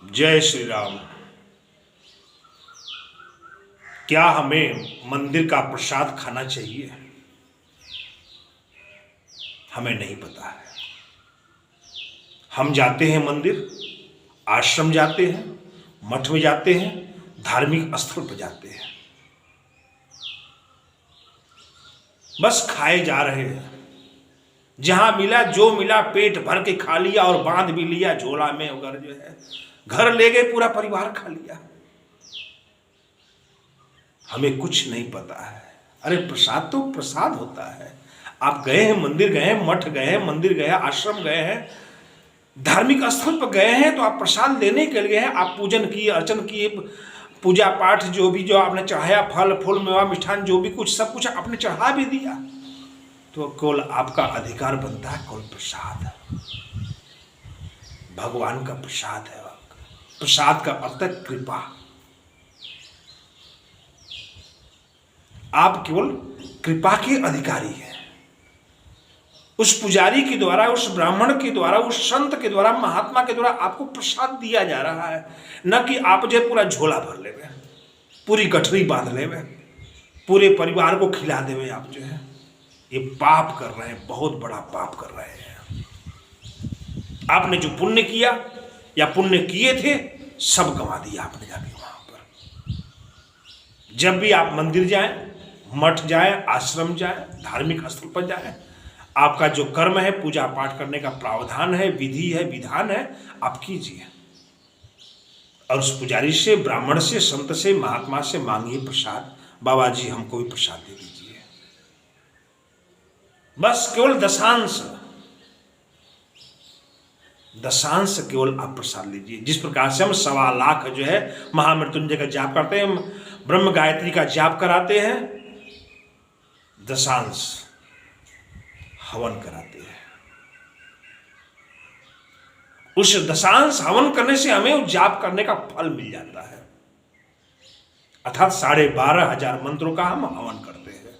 जय श्री राम। क्या हमें मंदिर का प्रसाद खाना चाहिए? हमें नहीं पता है। हम जाते हैं मंदिर, आश्रम जाते हैं, मठ में जाते हैं, धार्मिक स्थल पर जाते हैं, बस खाए जा रहे हैं। जहां मिला जो मिला पेट भर के खा लिया और बांध भी लिया झोला में, अगर जो है घर ले गए, पूरा परिवार खा लिया। हमें कुछ नहीं पता है। अरे प्रसाद तो प्रसाद होता है। आप गए हैं, मंदिर गए हैं, मठ गए हैं, मंदिर गए हैं, आश्रम गए हैं, धार्मिक स्थल पर गए हैं, तो आप प्रसाद लेने के लिए हैं। आप पूजन किए, अर्चन किए, पूजा पाठ जो आपने चढ़ाया, फल फूल मेवा मिष्ठान जो भी कुछ सब कुछ आपने चढ़ा भी दिया, तो केवल आपका अधिकार बनता है केवल प्रसाद। भगवान का प्रसाद है। प्रसाद का अर्थ है कृपा। आप केवल कृपा के अधिकारी हैं। उस पुजारी के द्वारा, उस ब्राह्मण के द्वारा, उस संत के द्वारा, महात्मा के द्वारा आपको प्रसाद दिया जा रहा है। न कि आप जो पूरा झोला भर लेवे, पूरी गठरी बांध लेवे, पूरे परिवार को खिला देवे। आप जो है ये पाप कर रहे हैं, बहुत बड़ा पाप कर रहे हैं। आपने जो पुण्य किया या पुण्य किए थे, सब गंवा दिया आपने जाके वहां पर। जब भी आप मंदिर जाएं, मठ जाएं, आश्रम जाएं, धार्मिक स्थल पर जाएं, आपका जो कर्म है, पूजा पाठ करने का प्रावधान है, विधि है, विधान है, आप कीजिए। और उस पुजारी से, ब्राह्मण से, संत से, महात्मा से मांगिए प्रसाद। बाबा जी हमको भी प्रसाद दे दीजिए। बस केवल दशांश केवल आप प्रसाद लीजिए। जिस प्रकार से हम 1.25 लाख जो है महामृत्युंजय का जाप करते हैं, ब्रह्म गायत्री का जाप कराते हैं, दशांश हवन कराते हैं। उस दशांश हवन करने से हमें उस जाप करने का फल मिल जाता है। अर्थात 12,500 मंत्रों का हम हवन करते हैं।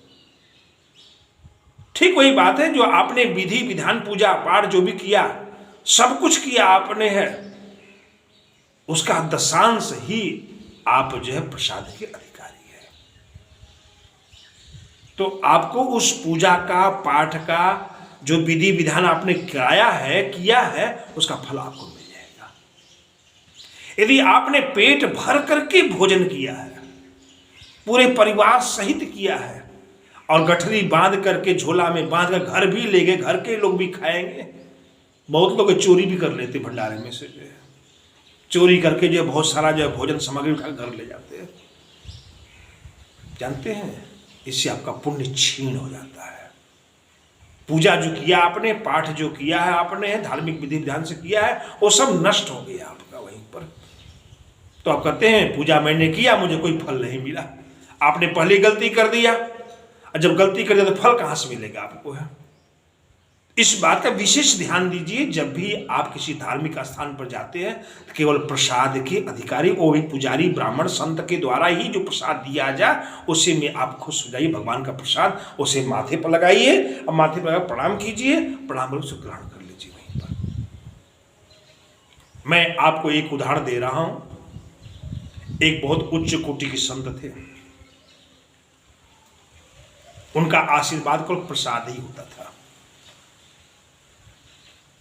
ठीक वही बात है जो आपने विधि विधान, पूजा पाठ जो भी किया, सब कुछ किया आपने है, उसका दशांश ही आप जो है प्रसाद के अधिकारी है। तो आपको उस पूजा का, पाठ का जो विधि विधान आपने कराया है, किया है, उसका फल आपको मिल जाएगा। यदि आपने पेट भर करके भोजन किया है, पूरे परिवार सहित किया है, और गठरी बांध करके, झोला में बांध कर घर भी ले गए, घर के लोग भी खाएंगे। बहुत लोग चोरी भी कर लेते भंडारे में से, जो है चोरी करके जो है बहुत सारा जो है भोजन सामग्री उठा घर ले जाते हैं। जानते हैं, इससे आपका पुण्य छीन हो जाता है। पूजा जो किया आपने, पाठ जो किया है आपने, धार्मिक विधि विधान से किया है, वो सब नष्ट हो गया आपका वहीं पर। तो आप कहते हैं पूजा मैंने किया, मुझे कोई फल नहीं मिला। आपने पहले गलती कर दिया, और जब गलती कर दिया तो फल कहां से मिलेगा आपको है? इस बात का विशेष ध्यान दीजिए। जब भी आप किसी धार्मिक स्थान पर जाते हैं, तो केवल प्रसाद के अधिकारी, वो भी पुजारी, ब्राह्मण, संत के द्वारा ही जो प्रसाद दिया जाए, उसे में आप खुश हो जाइए। भगवान का प्रसाद उसे माथे पर लगाइए, और माथे पर प्रणाम कीजिए, प्रणाम कर उसे ग्रहण कर लीजिए वहीं पर। मैं आपको एक उदाहरण दे रहा हूं। एक बहुत उच्च कोटि के संत थे, उनका आशीर्वाद को प्रसाद ही होता था।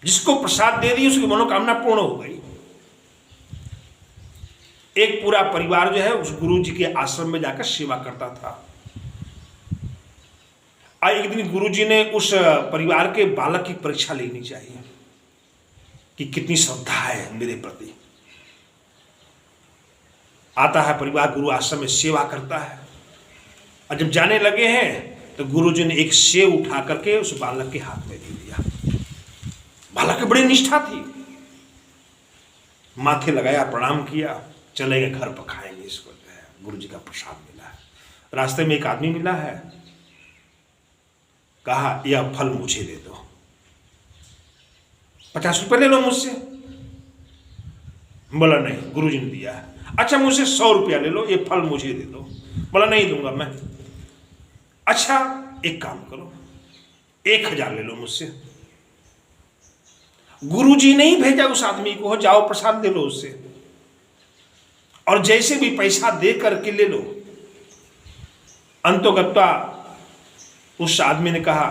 जिसको प्रसाद दे दी उसकी मनोकामना पूर्ण हो गई। एक पूरा परिवार जो है उस गुरु जी के आश्रम में जाकर सेवा करता था। और एक दिन गुरु जी ने उस परिवार के बालक की परीक्षा लेनी चाहिए कि कितनी श्रद्धा है मेरे प्रति। आता है परिवार, गुरु आश्रम में सेवा करता है, और जब जाने लगे हैं तो गुरु जी ने एक सेव उठा करके उस बालक के हाथ में दे दिया। बालक की बड़ी निष्ठा थी, माथे लगाया, प्रणाम किया, चले गए घर पर, खाएंगे इसको, जो है गुरु जी का प्रसाद मिला है। रास्ते में एक आदमी मिला है, कहा यह फल मुझे दे दो, 50 रुपये ले लो मुझसे। बोला नहीं, गुरु जी ने दिया है। अच्छा मुझसे 100 रुपया ले लो, ये फल मुझे दे दो। बोला नहीं दूंगा मैं। अच्छा एक काम करो, 1000 ले लो मुझसे। गुरुजी ने ही भेजा उस आदमी को, जाओ प्रसाद ले लो उससे। और जैसे भी पैसा दे करके ले लो। अंतोगत्वा उस आदमी ने कहा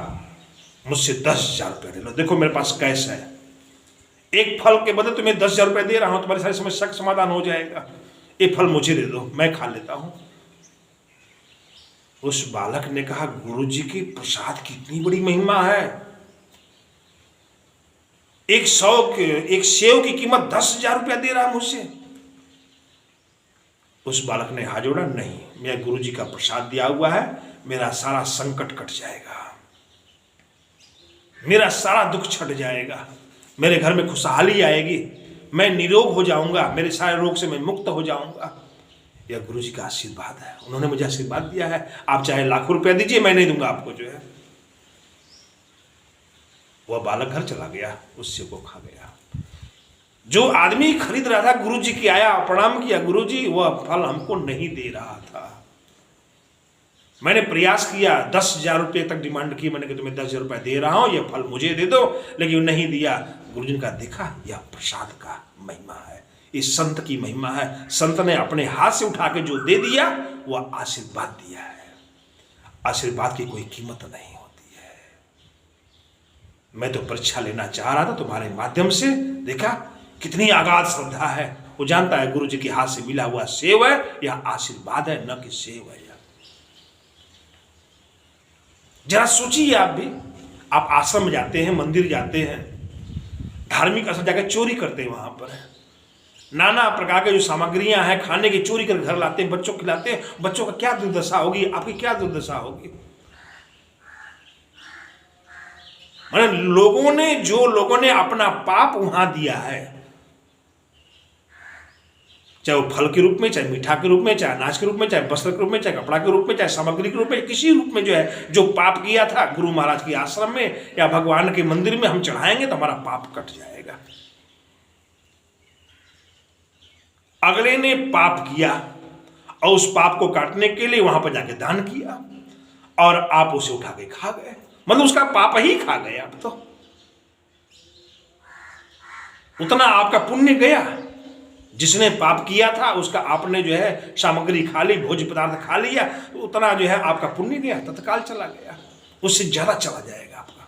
मुझसे 10,000 रुपये ले लो, देखो मेरे पास कैश है, एक फल के बदले तुम्हें 10,000 रुपये दे रहा हूं, तुम्हारी सारी समस्या का समाधान हो जाएगा, ये फल मुझे दे दो, मैं खा लेता हूं। उस बालक ने कहा गुरुजी की प्रसाद की इतनी बड़ी महिमा है, एक सेव की कीमत 10,000 रुपया दे रहा मुझसे। उस बालक ने हाथ जोड़ा, नहीं, मैं गुरुजी का प्रसाद दिया हुआ है, मेरा सारा संकट कट जाएगा, मेरा सारा दुख छट जाएगा, मेरे घर में खुशहाली आएगी, मैं निरोग हो जाऊंगा, मेरे सारे रोग से मैं मुक्त हो जाऊंगा। यह गुरुजी का आशीर्वाद है, उन्होंने मुझे आशीर्वाद दिया है, आप चाहे लाखों रुपया दीजिए, मैं नहीं दूंगा आपको जो है। वह बालक घर चला गया, उस सेव को खा गया। जो आदमी खरीद रहा था गुरुजी की आया, प्रणाम किया, गुरुजी वह फल हमको नहीं दे रहा था, मैंने प्रयास किया, 10,000 रुपये तक डिमांड की, मैंने कहा तुम्हें 10,000 रुपये दे रहा हूं, यह फल मुझे दे दो, लेकिन नहीं दिया। गुरुजी ने कहा देखा, यह प्रसाद का महिमा है, इस संत की महिमा है, संत ने अपने हाथ से उठा के जो दे दिया वह आशीर्वाद दिया है, आशीर्वाद की कोई कीमत नहीं होती है। मैं तो परीक्षा लेना चाह रहा था तुम्हारे माध्यम से, देखा कितनी अगाध श्रद्धा है, वो जानता है गुरुजी के हाथ से मिला हुआ सेव है, यह आशीर्वाद है, न कि सेव है। जरा सोचिए आप भी, आप आश्रम में जाते हैं, मंदिर जाते हैं, धार्मिक स्थल जाकर चोरी करते हैं, वहां पर नाना प्रकार के जो सामग्रियां हैं खाने की चोरी कर घर लाते हैं, बच्चों को खिलाते हैं, बच्चों का क्या दुर्दशा होगी, आपकी क्या दुर्दशा होगी। लोगों ने अपना पाप वहां दिया है, चाहे वो फल के रूप में, चाहे मीठा के रूप में, चाहे अनाज के रूप में, चाहे वस्त्र के रूप में, चाहे कपड़ा के रूप में, चाहे सामग्री के रूप में, किसी रूप में जो है जो पाप किया था गुरु महाराज के आश्रम में या भगवान के मंदिर में हम चढ़ाएंगे तो हमारा पाप कट जाएगा। अगले ने पाप किया और उस पाप को काटने के लिए वहां पर जाके दान किया और आप उसे उठा के खा गए, मतलब उसका पाप ही खा गए आप, तो उतना आपका पुण्य गया। जिसने पाप किया था उसका आपने जो है सामग्री खा ली, भोज्य पदार्थ खा लिया, तो उतना जो है आपका पुण्य गया, तत्काल चला गया, उससे ज्यादा चला जाएगा आपका।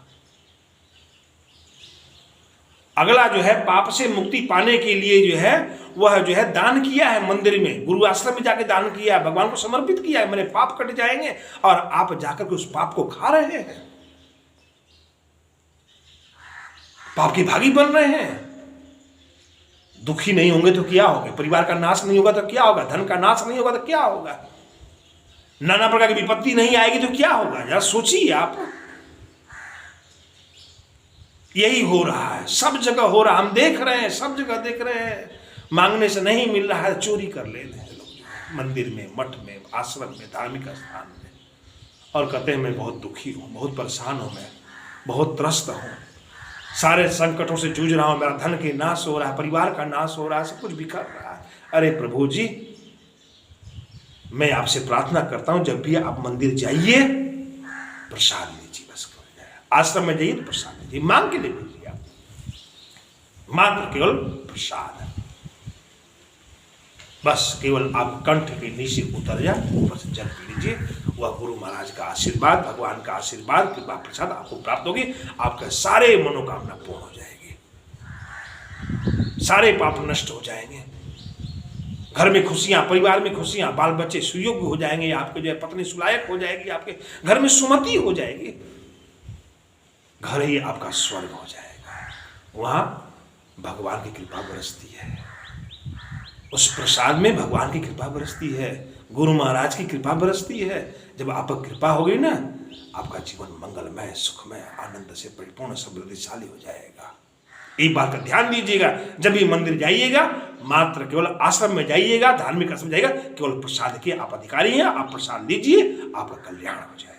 अगला जो है पाप से मुक्ति पाने के लिए जो है वह जो है दान किया है, मंदिर में गुरु आश्रम में जाके दान किया है, भगवान को समर्पित किया है, मेरे पाप कट जाएंगे, और आप जाकर के उस पाप को खा रहे हैं, पाप की भागी बन रहे हैं। दुखी नहीं होंगे तो क्या होगा, परिवार का नाश नहीं होगा तो क्या होगा, धन का नाश नहीं होगा तो क्या होगा, नाना प्रकार की विपत्ति नहीं आएगी तो क्या होगा, जरा सोचिए आप। यही हो रहा है, सब जगह हो रहा है, हम देख रहे हैं, सब जगह देख रहे हैं, मांगने से नहीं मिल रहा है, चोरी कर लेते हैं लोग मंदिर में, मठ में, आश्रम में, धार्मिक स्थान में, और कहते हैं मैं बहुत दुखी हूं, बहुत परेशान हूं, मैं बहुत त्रस्त हूं, सारे संकटों से जूझ रहा हूं, मेरा धन के नाश हो रहा है, परिवार का नाश हो रहा है, सब कुछ बिखर रहा है। अरे प्रभु जी, मैं आपसे प्रार्थना करता हूं जब भी आप मंदिर जाइए प्रसाद लीजिए, बस आश्रम में जाइए तो प्रसाद लीजिए, मांग के ले लीजिए, आप मात्र केवल प्रसाद, बस केवल आप कंठ के नीचे उतर जाए, ऊपर से जल पी लीजिए, वह गुरु महाराज का आशीर्वाद, भगवान का आशीर्वाद, कृपा प्रसाद आपको प्राप्त होगी, आपका सारे मनोकामना पूर्ण हो जाएगी, सारे पाप नष्ट हो जाएंगे, घर में खुशियां, परिवार में खुशियां, बाल बच्चे सुयोग्य हो जाएंगे, आपके जो है पत्नी सुलायक हो जाएगी, आपके घर में सुमति हो जाएगी, घर ही आपका स्वर्ग हो जाएगा, वहां भगवान की कृपा बरसती है, उस प्रसाद में भगवान की कृपा बरसती है, गुरु महाराज की कृपा बरसती है। जब आप पर कृपा होगी ना, आपका जीवन मंगलमय, सुखमय, आनंद से परिपूर्ण, समृद्धिशाली हो जाएगा। एक बात का ध्यान दीजिएगा, जब भी मंदिर जाइएगा मात्र केवल आश्रम में जाइएगा, धार्मिक आश्रम जाइएगा, केवल प्रसाद के आप अधिकारी हैं, आप प्रसाद लीजिए, आपका कल्याण हो जाएगा।